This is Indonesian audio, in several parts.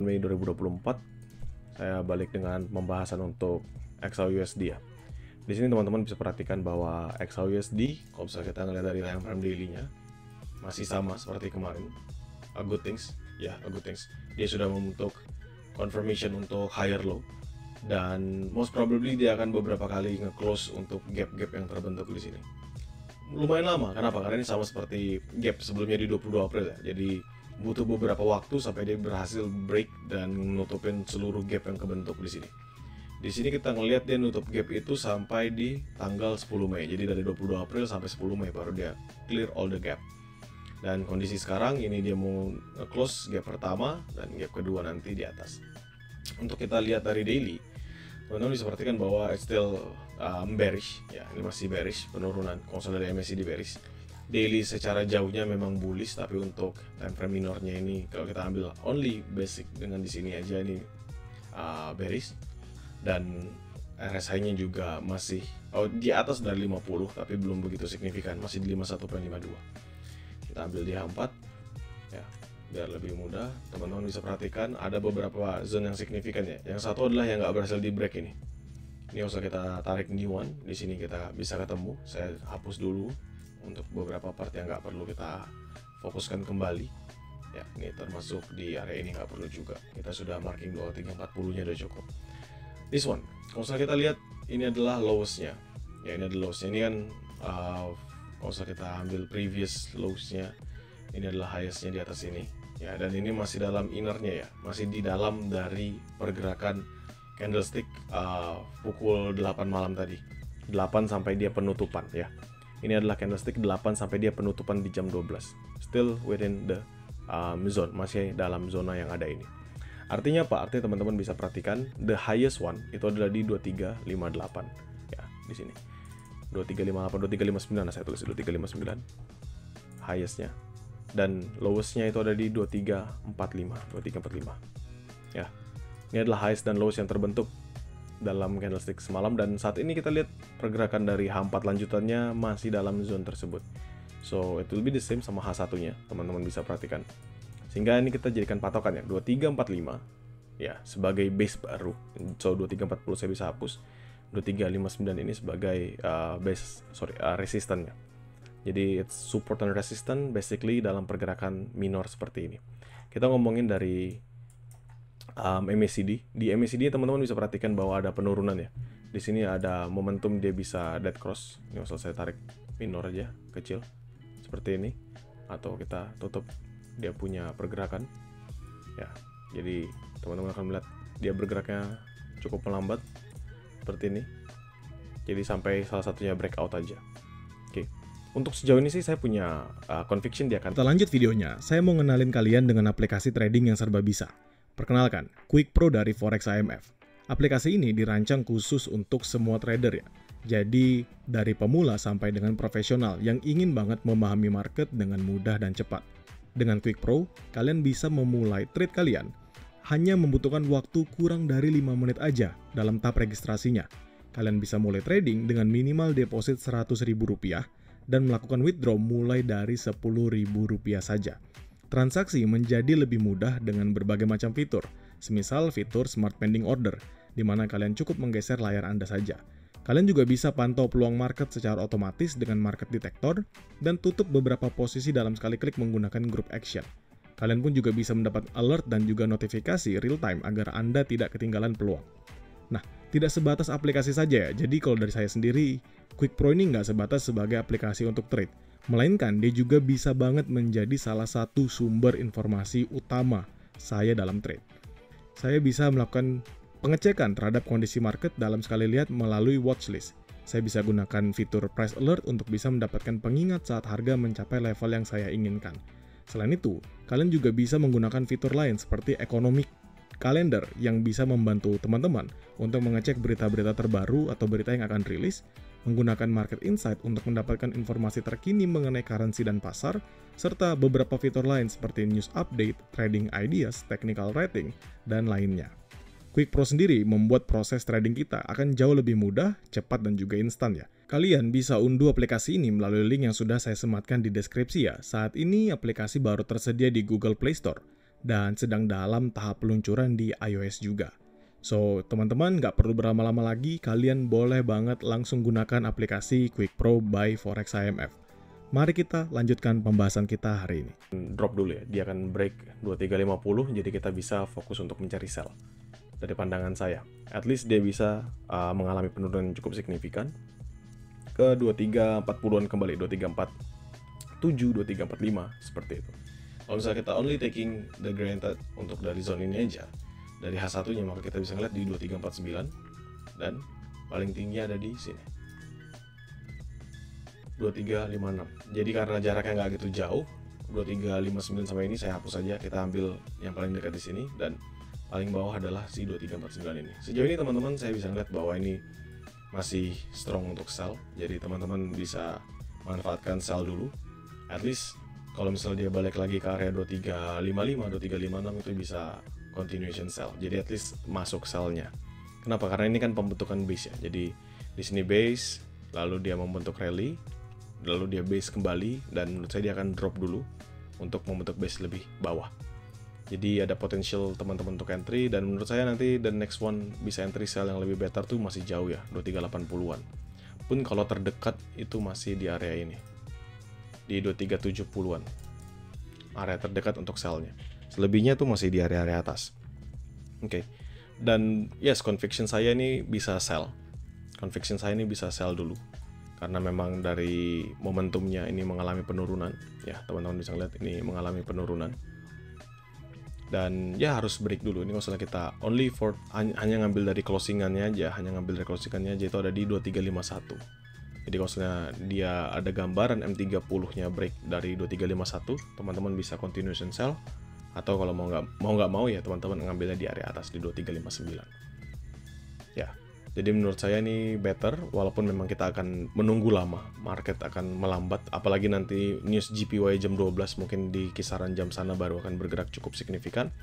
Mei 2024 saya balik dengan pembahasan untuk XAUUSD ya. Di sini teman-teman bisa perhatikan bahwa XAUUSD kalau misalnya kita ngelihat dari time frame daily-nya masih sama seperti kemarin. A good things. Dia sudah membentuk confirmation untuk higher low dan most probably dia akan beberapa kali nge-close untuk gap-gap yang terbentuk di sini. Lumayan lama, kenapa? Karena ini sama seperti gap sebelumnya di 22 April ya. Jadi butuh beberapa waktu sampai dia berhasil break dan nutupin seluruh gap yang kebentuk di sini. Di sini kita ngelihat dia nutup gap itu sampai di tanggal 10 Mei. Jadi dari 22 April sampai 10 Mei baru dia clear all the gap. Dan kondisi sekarang ini dia mau close gap pertama dan gap kedua nanti di atas. Untuk kita lihat dari daily, teman-teman bisa perhatikan bahwa it's still bearish ya, ini masih bearish, penurunan. Kalau dari MACD bearish. Daily secara jauhnya memang bullish, tapi untuk time frame minornya ini kalau kita ambil only basic dengan di sini aja ini bearish. Dan RSI-nya juga masih di atas dari 50 tapi belum begitu signifikan, masih di 51.52. Kita ambil di H4 ya, biar lebih mudah teman-teman bisa perhatikan ada beberapa zone yang signifikan ya. Yang satu adalah yang nggak berhasil di break ini. Ini usah kita tarik new one, di sini kita bisa ketemu. Saya hapus dulu untuk beberapa part yang nggak perlu kita fokuskan kembali. Ya, ini termasuk di area ini nggak perlu juga. Kita sudah marking 2340-nya udah cukup. This one, kalau misalnya kita lihat ini adalah lowest-nya. Ya, ini adalah lowest-nya. Ini kan kalau misalnya kita ambil previous lows-nya, ini adalah highest-nya di atas ini. Ya, dan ini masih dalam inner-nya ya, masih di dalam dari pergerakan candlestick pukul 8 malam tadi. 8 sampai dia penutupan ya. Ini adalah candlestick 8 sampai dia penutupan di jam 12. Still within the zone, masih dalam zona yang ada ini. Artinya apa? Artinya teman-teman bisa perhatikan the highest one itu adalah di 2358 ya, di sini. 2358, 2359, saya tulis 2359 highest-nya. Dan lowest-nya itu ada di 2345 ya. Ini adalah highest dan lowest yang terbentuk dalam candlestick semalam, dan saat ini kita lihat pergerakan dari H4 lanjutannya masih dalam zone tersebut. So it will be the same sama H1-nya, teman-teman bisa perhatikan. Sehingga ini kita jadikan patokan ya, 2345 ya sebagai base baru. So 2340 saya bisa hapus. 2359 ini sebagai resistance-nya. Jadi it's support and resistance basically dalam pergerakan minor seperti ini. Kita ngomongin dari MACD. Di MACD teman-teman bisa perhatikan bahwa ada penurunan ya. Di sini ada momentum dia bisa dead cross. Ini asal saya tarik minor aja kecil seperti ini, atau kita tutup dia punya pergerakan ya. Jadi teman-teman akan melihat dia bergeraknya cukup melambat seperti ini. Jadi sampai salah satunya breakout aja. Oke. Untuk sejauh ini sih saya punya conviction dia akan. Kita lanjut videonya. Saya mau ngenalin kalian dengan aplikasi trading yang serba bisa. Perkenalkan, Quick Pro dari Forex IMF. Aplikasi ini dirancang khusus untuk semua trader ya. Jadi dari pemula sampai dengan profesional yang ingin banget memahami market dengan mudah dan cepat. Dengan Quick Pro, kalian bisa memulai trade kalian hanya membutuhkan waktu kurang dari 5 menit aja dalam tahap registrasinya. Kalian bisa mulai trading dengan minimal deposit Rp100.000 dan melakukan withdraw mulai dari Rp10.000 saja. Transaksi menjadi lebih mudah dengan berbagai macam fitur, semisal fitur Smart Pending Order, di mana kalian cukup menggeser layar Anda saja. Kalian juga bisa pantau peluang market secara otomatis dengan Market Detector dan tutup beberapa posisi dalam sekali klik menggunakan Group Action. Kalian pun juga bisa mendapat alert dan juga notifikasi real time agar Anda tidak ketinggalan peluang. Nah, tidak sebatas aplikasi saja ya, jadi kalau dari saya sendiri, Quick Pro ini nggak sebatas sebagai aplikasi untuk trade, melainkan dia juga bisa banget menjadi salah satu sumber informasi utama saya dalam trade. Saya bisa melakukan pengecekan terhadap kondisi market dalam sekali lihat melalui watchlist. Saya bisa gunakan fitur price alert untuk bisa mendapatkan pengingat saat harga mencapai level yang saya inginkan. Selain itu, kalian juga bisa menggunakan fitur lain seperti economic calendar yang bisa membantu teman-teman untuk mengecek berita-berita terbaru atau berita yang akan rilis, menggunakan market insight untuk mendapatkan informasi terkini mengenai currency dan pasar, serta beberapa fitur lain seperti news update, trading ideas, technical rating, dan lainnya. Quick Pro sendiri membuat proses trading kita akan jauh lebih mudah, cepat, dan juga instan ya. Kalian bisa unduh aplikasi ini melalui link yang sudah saya sematkan di deskripsi ya. Saat ini aplikasi baru tersedia di Google Play Store. dan sedang dalam tahap peluncuran di iOS juga. So, teman-teman nggak perlu berlama-lama lagi, kalian boleh banget langsung gunakan aplikasi Quick Pro by Forex IMF. Mari kita lanjutkan pembahasan kita hari ini. Drop dulu ya, dia akan break 2350, jadi kita bisa fokus untuk mencari sell. Dari pandangan saya, at least dia bisa mengalami penurunan cukup signifikan ke 2340-an kembali, 2347, 2345, seperti itu. Kalau misalnya kita only taking the granted untuk dari zone ini aja, dari H1-nya, maka kita bisa ngeliat di 2349 dan paling tinggi ada di sini 2356. Jadi karena jaraknya nggak gitu jauh, 2359 sampai ini saya hapus saja, kita ambil yang paling dekat di sini, dan paling bawah adalah si 2349 ini. Sejauh ini teman-teman saya bisa ngeliat bahwa ini masih strong untuk sell, jadi teman-teman bisa manfaatkan sell dulu. At least kalau misalnya dia balik lagi ke area 2355, 2356 itu bisa continuation sell. Jadi at least masuk sell-nya. Kenapa? Karena ini kan pembentukan base ya. Jadi di sini base, lalu dia membentuk rally, lalu dia base kembali, dan menurut saya dia akan drop dulu untuk membentuk base lebih bawah. Jadi ada potensial teman-teman untuk entry, dan menurut saya nanti the next one bisa entry sell yang lebih better tuh masih jauh ya, 2380-an. Pun kalau terdekat itu masih di area ini, di 2370-an. Area terdekat untuk sell-nya. Selebihnya tuh masih di area-area atas. Oke. Dan yes, conviction saya ini bisa sell. Conviction saya ini bisa sell dulu. Karena memang dari momentumnya ini mengalami penurunan. Ya, teman-teman bisa lihat ini mengalami penurunan. Dan ya harus break dulu. Ini kalau misalnya kita only for hanya ngambil dari closingannya aja, itu ada di 2351. Jadi kalau misalnya dia ada gambaran M30-nya break dari 2351, teman-teman bisa continuation sell, atau kalau mau nggak mau ya teman-teman ngambilnya di area atas di 2359. Ya. Jadi menurut saya ini better, walaupun memang kita akan menunggu lama, market akan melambat, apalagi nanti news GPY jam 12 mungkin di kisaran jam sana baru akan bergerak cukup signifikan.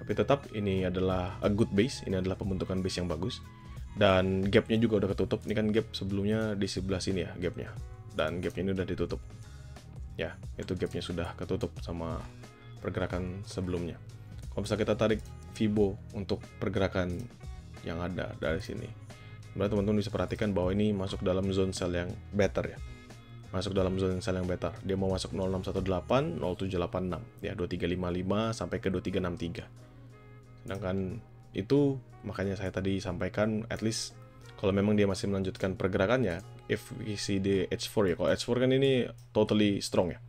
Tapi tetap ini adalah a good base, ini adalah pembentukan base yang bagus. Dan gapnya juga udah ketutup, ini kan gap sebelumnya di sebelah sini ya gapnya. Dan gapnya ini udah ditutup. Ya, itu gapnya sudah ketutup sama pergerakan sebelumnya. Kalau misalnya kita tarik Fibo untuk pergerakan yang ada dari sini, berarti teman-teman bisa perhatikan bahwa ini masuk dalam zone sell yang better ya. Masuk dalam zone sell yang better. Dia mau masuk 0618, 0786 ya, 2355 sampai ke 2363. Sedangkan itu makanya saya tadi sampaikan at least kalau memang dia masih melanjutkan pergerakannya, if we see the H4 ya. Kalau H4 kan ini totally strong ya.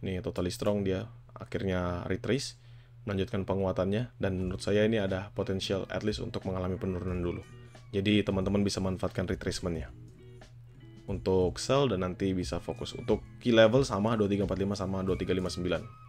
Ini totally strong, dia akhirnya retrace, melanjutkan penguatannya, dan menurut saya ini ada potensial at least untuk mengalami penurunan dulu. Jadi teman-teman bisa manfaatkan retracement-nya untuk sell, dan nanti bisa fokus untuk key level sama 2345 sama 2359.